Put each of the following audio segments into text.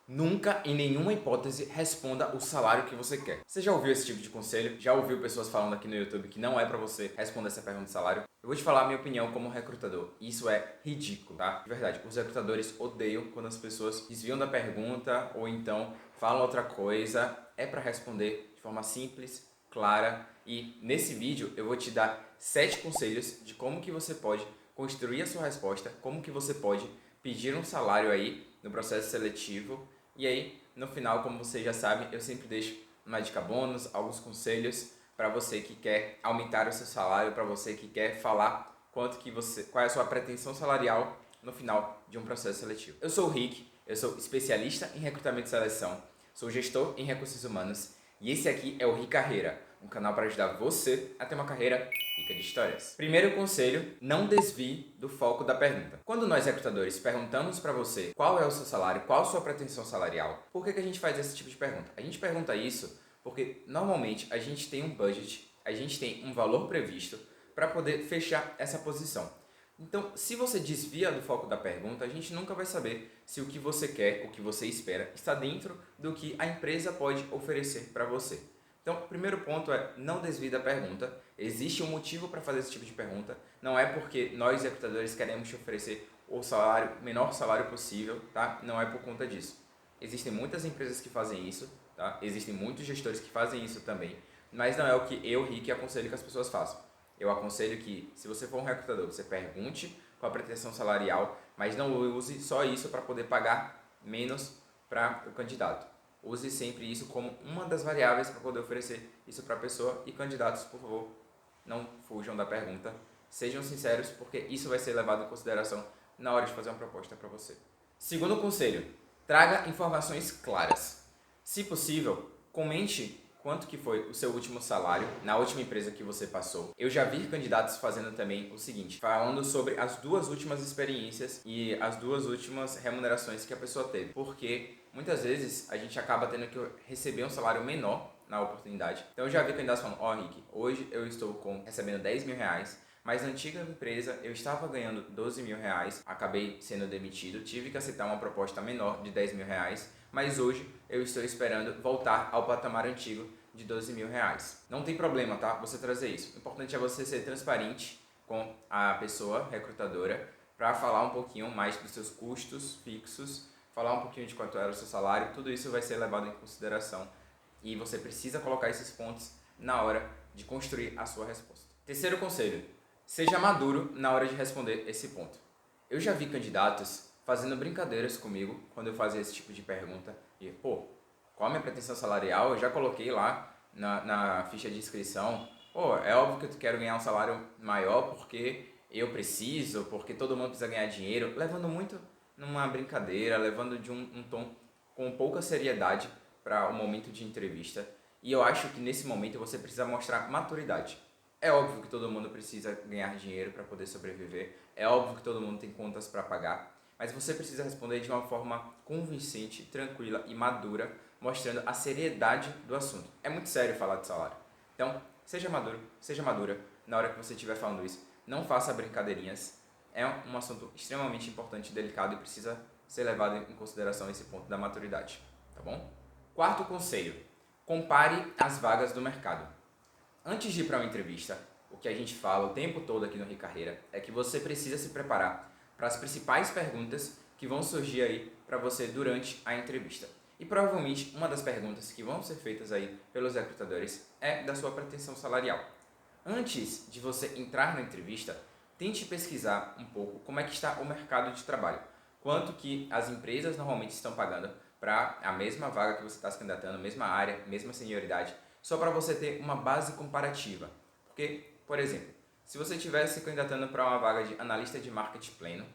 Nunca, em nenhuma hipótese, responda o salário que você quer. Você já ouviu esse tipo de conselho? Já ouviu pessoas falando aqui no YouTube que não é pra você responder essa pergunta de salário? Eu vou te falar a minha opinião como recrutador. Isso é ridículo, tá? De verdade, os recrutadores odeiam quando as pessoas desviam da pergunta ou então falam outra coisa. É pra responder de forma simples, clara, e nesse vídeo eu vou te dar 7 conselhos de como que você pode construir a sua resposta, como que você pode pedir um salário aí no processo seletivo. E aí, no final, como você já sabe, eu sempre deixo uma dica bônus, alguns conselhos para você que quer aumentar o seu salário, para você que quer falar qual é a sua pretensão salarial no final de um processo seletivo. Eu sou o Rick, eu sou especialista em recrutamento e seleção, sou gestor em recursos humanos e esse aqui é o Rick Carreira, um canal para ajudar você a ter uma carreira rica de histórias. Primeiro conselho, não desvie do foco da pergunta. Quando nós recrutadores perguntamos para você qual é o seu salário, qual a sua pretensão salarial, por que a gente faz esse tipo de pergunta? A gente pergunta isso porque normalmente a gente tem um budget, a gente tem um valor previsto para poder fechar essa posição. Então, se você desvia do foco da pergunta, a gente nunca vai saber se o que você quer, o que você espera, está dentro do que a empresa pode oferecer para você. Então, o primeiro ponto é não desvie da pergunta. Existe um motivo para fazer esse tipo de pergunta. Não é porque nós, recrutadores, queremos te oferecer o menor salário possível, tá? Não é por conta disso. Existem muitas empresas que fazem isso, tá? Existem muitos gestores que fazem isso também, mas não é o que eu, Rick, aconselho que as pessoas façam. Eu aconselho que, se você for um recrutador, você pergunte qual a pretensão salarial, mas não use só isso para poder pagar menos para o candidato. Use sempre isso como uma das variáveis para poder oferecer isso para a pessoa. E candidatos, por favor, não fujam da pergunta. Sejam sinceros, porque isso vai ser levado em consideração na hora de fazer uma proposta para você. Segundo conselho, traga informações claras. Se possível, comente quanto que foi o seu último salário na última empresa que você passou. Eu já vi candidatos fazendo também o seguinte, falando sobre as 2 últimas experiências e as 2 últimas remunerações que a pessoa teve. Porque muitas vezes a gente acaba tendo que receber um salário menor na oportunidade. Então eu já vi candidatos falando, Rick, hoje eu estou recebendo 10 mil reais, mas na antiga empresa eu estava ganhando 12 mil reais, acabei sendo demitido, tive que aceitar uma proposta menor de 10 mil reais, mas hoje eu estou esperando voltar ao patamar antigo de 12 mil reais. Não tem problema, tá? Você trazer isso. O importante é você ser transparente com a pessoa recrutadora para falar um pouquinho mais dos seus custos fixos, falar um pouquinho de quanto era o seu salário, tudo isso vai ser levado em consideração e você precisa colocar esses pontos na hora de construir a sua resposta. Terceiro conselho, seja maduro na hora de responder esse ponto. Eu já vi candidatos fazendo brincadeiras comigo quando eu fazia esse tipo de pergunta e, qual a minha pretensão salarial? Eu já coloquei lá na ficha de inscrição, é óbvio que eu quero ganhar um salário maior porque eu preciso, porque todo mundo precisa ganhar dinheiro, levando muito numa brincadeira, levando de um tom com pouca seriedade para o momento de entrevista. E eu acho que nesse momento você precisa mostrar maturidade. É óbvio que todo mundo precisa ganhar dinheiro para poder sobreviver, é óbvio que todo mundo tem contas para pagar, mas você precisa responder de uma forma convincente, tranquila e madura, mostrando a seriedade do assunto. É muito sério falar de salário. Então, seja maduro, seja madura na hora que você estiver falando isso. Não faça brincadeirinhas. É um assunto extremamente importante e delicado e precisa ser levado em consideração esse ponto da maturidade, tá bom? Quarto conselho, compare as vagas do mercado. Antes de ir para uma entrevista, o que a gente fala o tempo todo aqui no Rick Carreira é que você precisa se preparar para as principais perguntas que vão surgir aí para você durante a entrevista. E provavelmente uma das perguntas que vão ser feitas aí pelos recrutadores é da sua pretensão salarial. Antes de você entrar na entrevista, tente pesquisar um pouco como é que está o mercado de trabalho. Quanto que as empresas normalmente estão pagando para a mesma vaga que você está se candidatando, mesma área, mesma senioridade, só para você ter uma base comparativa. Porque, por exemplo, se você estivesse se candidatando para uma vaga de analista de marketing pleno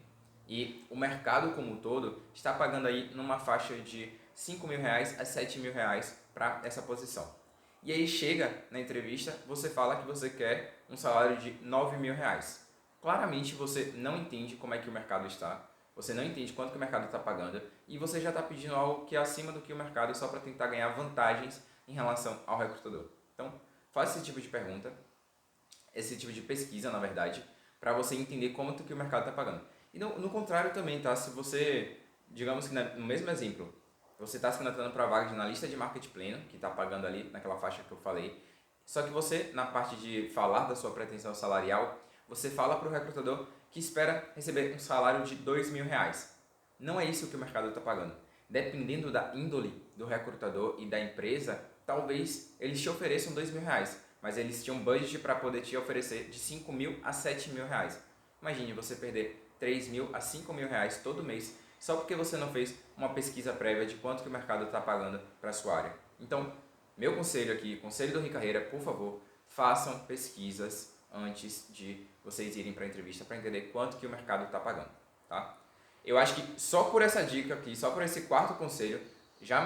e o mercado como um todo está pagando aí numa faixa de 5 mil reais a 7 mil reais para essa posição. E aí chega na entrevista, você fala que você quer um salário de 9 mil reais. Claramente você não entende como é que o mercado está, você não entende quanto que o mercado está pagando e você já está pedindo algo que é acima do que o mercado só para tentar ganhar vantagens em relação ao recrutador. Então, faça esse tipo de pergunta, esse tipo de pesquisa, na verdade, para você entender quanto que o mercado está pagando. E no contrário também, tá? Se você, digamos que no mesmo exemplo, você está se candidatando para a vaga de analista de marketing pleno, que está pagando ali naquela faixa que eu falei. Só que você, na parte de falar da sua pretensão salarial, você fala para o recrutador que espera receber um salário de R$ 2.000. Não é isso que o mercado está pagando. Dependendo da índole do recrutador e da empresa, talvez eles te ofereçam R$ 2.000, mas eles tinham um budget para poder te oferecer de R$ 5.000 a R$ 7.000. Imagine você perder R$ 3.000 a R$ 5.000 todo mês só porque você não fez uma pesquisa prévia de quanto que o mercado está pagando para a sua área. Então, meu conselho aqui, conselho do Ricarreira, por favor, façam pesquisas antes de vocês irem para a entrevista para entender quanto que o mercado está pagando, tá? Eu acho que só por essa dica aqui, só por esse quarto conselho,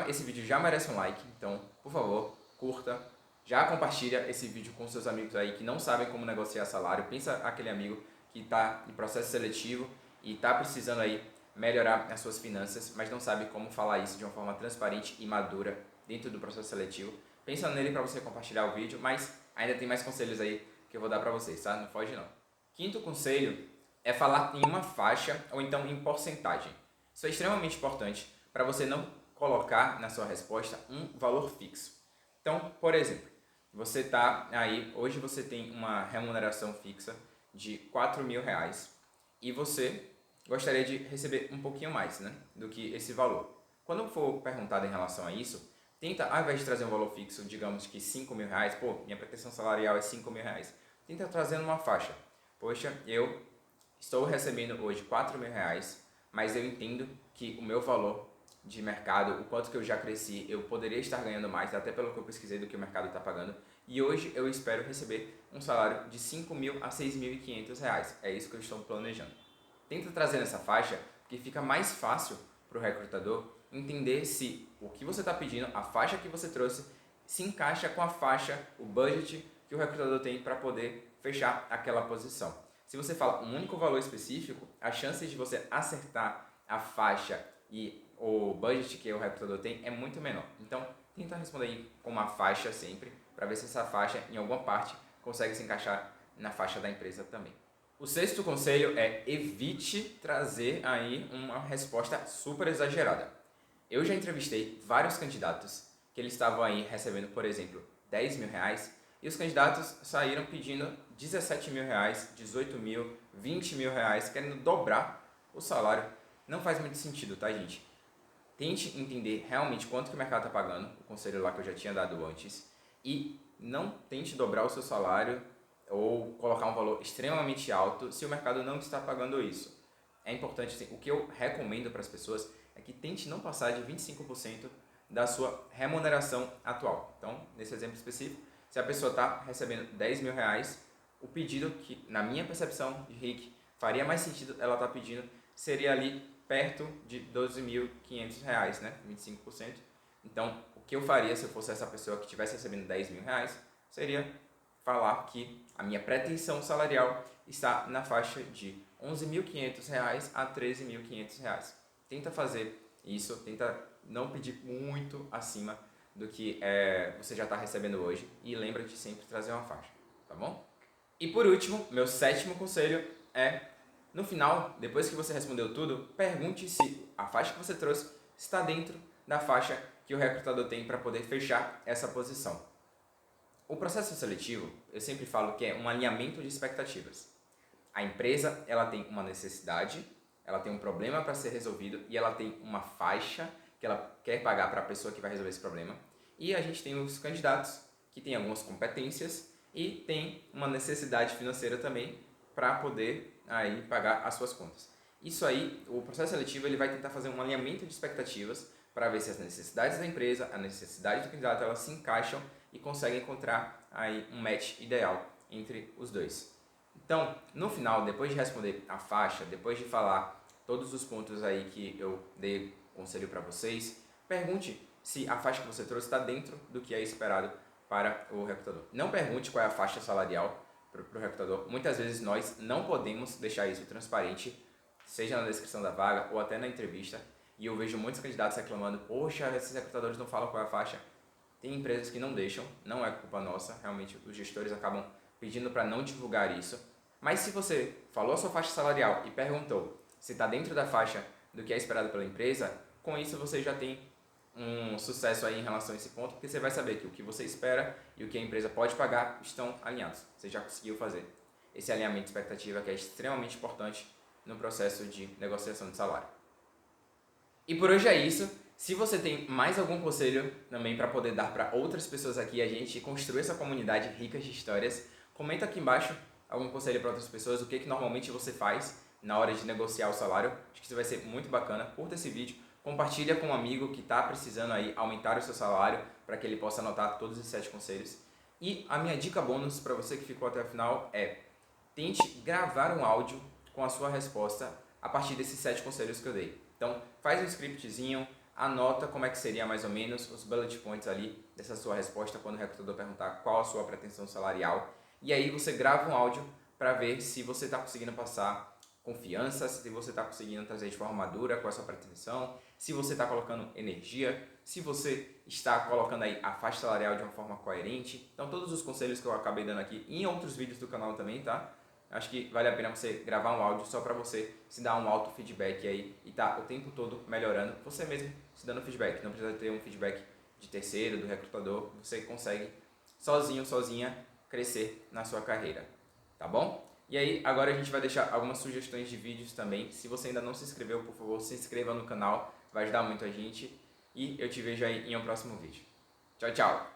esse vídeo já merece um like. Então, por favor, curta, já compartilha esse vídeo com seus amigos aí que não sabem como negociar salário. Pensa aquele amigo que está em processo seletivo e está precisando aí melhorar as suas finanças, mas não sabe como falar isso de uma forma transparente e madura dentro do processo seletivo. Pensa nele para você compartilhar o vídeo, mas ainda tem mais conselhos aí que eu vou dar para vocês, tá? Não foge não. Quinto conselho é falar em uma faixa ou então em porcentagem. Isso é extremamente importante para você não colocar na sua resposta um valor fixo. Então, por exemplo, você está aí, hoje você tem uma remuneração fixa de R$ 4.000 e você gostaria de receber um pouquinho mais, né, do que esse valor. Quando for perguntado em relação a isso, tenta, ao invés de trazer um valor fixo, digamos que R$ 5.000, pô, minha pretensão salarial é R$ 5.000, tenta trazer uma faixa. Poxa, eu estou recebendo hoje R$ 4.000, mas eu entendo que o meu valor de mercado, o quanto que eu já cresci, eu poderia estar ganhando mais, até pelo que eu pesquisei do que o mercado está pagando, e hoje eu espero receber um salário de R$ 5.000 a R$ 6.500. É isso que eu estou planejando. Tenta trazer nessa faixa, porque fica mais fácil para o recrutador entender se o que você está pedindo, a faixa que você trouxe, se encaixa com a faixa, o budget que o recrutador tem para poder fechar aquela posição. Se você fala um único valor específico, a chance de você acertar a faixa e o budget que o recrutador tem é muito menor. Então, tenta responder aí com uma faixa sempre, para ver se essa faixa, em alguma parte, consegue se encaixar na faixa da empresa também. O sexto conselho é evite trazer aí uma resposta super exagerada. Eu já entrevistei vários candidatos que eles estavam aí recebendo, por exemplo, R$ 10.000 e os candidatos saíram pedindo R$ 17.000, 18.000, R$ 20.000, querendo dobrar o salário. Não faz muito sentido, tá, gente? Tente entender realmente quanto que o mercado está pagando, o conselho lá que eu já tinha dado antes, e não tente dobrar o seu salário ou colocar um valor extremamente alto se o mercado não está pagando isso. É importante, assim, o que eu recomendo para as pessoas é que tente não passar de 25% da sua remuneração atual. Então, nesse exemplo específico, se a pessoa está recebendo R$ 10.000, o pedido que, na minha percepção de Rick, faria mais sentido ela estar pedindo seria ali perto de R$ 12.500, né? 25%. Então, o que eu faria se eu fosse essa pessoa que estivesse recebendo R$ 10.000 seria falar que a minha pretensão salarial está na faixa de R$ 11.500 a R$ 13.500. Tenta fazer isso, tenta não pedir muito acima do que você já está recebendo hoje e lembra de sempre trazer uma faixa, tá bom? E por último, meu sétimo conselho é, no final, depois que você respondeu tudo, pergunte se a faixa que você trouxe está dentro da faixa que o recrutador tem para poder fechar essa posição. O processo seletivo, eu sempre falo que é um alinhamento de expectativas. A empresa, ela tem uma necessidade, ela tem um problema para ser resolvido e ela tem uma faixa que ela quer pagar para a pessoa que vai resolver esse problema. E a gente tem os candidatos que têm algumas competências e tem uma necessidade financeira também para poder aí pagar as suas contas. Isso aí, o processo seletivo ele vai tentar fazer um alinhamento de expectativas para ver se as necessidades da empresa, a necessidade do candidato, elas se encaixam e conseguem encontrar aí um match ideal entre os dois. Então, no final, depois de responder a faixa, depois de falar todos os pontos aí que eu dei conselho para vocês, pergunte se a faixa que você trouxe está dentro do que é esperado para o recrutador. Não pergunte qual é a faixa salarial para o recrutador. Muitas vezes nós não podemos deixar isso transparente, seja na descrição da vaga ou até na entrevista. E eu vejo muitos candidatos reclamando, poxa, esses recrutadores não falam qual é a faixa. Tem empresas que não deixam, não é culpa nossa, realmente os gestores acabam pedindo para não divulgar isso. Mas se você falou a sua faixa salarial e perguntou se está dentro da faixa do que é esperado pela empresa, com isso você já tem um sucesso aí em relação a esse ponto, porque você vai saber que o que você espera e o que a empresa pode pagar estão alinhados. Você já conseguiu fazer esse alinhamento de expectativa, que é extremamente importante no processo de negociação de salário. E por hoje é isso. Se você tem mais algum conselho também para poder dar para outras pessoas aqui, a gente construir essa comunidade rica de histórias, comenta aqui embaixo algum conselho para outras pessoas, o que normalmente você faz na hora de negociar o salário. Acho que isso vai ser muito bacana. Curta esse vídeo, compartilha com um amigo que está precisando aí aumentar o seu salário para que ele possa anotar todos os 7 conselhos. E a minha dica bônus para você que ficou até o final é: tente gravar um áudio com a sua resposta a partir desses 7 conselhos que eu dei. Então, faz um scriptzinho, anota como é que seria mais ou menos os bullet points ali dessa sua resposta quando o recrutador perguntar qual a sua pretensão salarial. E aí você grava um áudio para ver se você está conseguindo passar confiança, se você está conseguindo trazer de forma madura com a sua pretensão, se você está colocando energia, se você está colocando aí a faixa salarial de uma forma coerente. Então, todos os conselhos que eu acabei dando aqui e em outros vídeos do canal também, tá? Acho que vale a pena você gravar um áudio só para você se dar um auto feedback aí e tá o tempo todo melhorando, você mesmo se dando feedback. Não precisa ter um feedback de terceiro, do recrutador. Você consegue sozinho, sozinha crescer na sua carreira, tá bom? E aí, agora a gente vai deixar algumas sugestões de vídeos também. Se você ainda não se inscreveu, por favor, se inscreva no canal, vai ajudar muito a gente. E eu te vejo aí em um próximo vídeo. Tchau, tchau!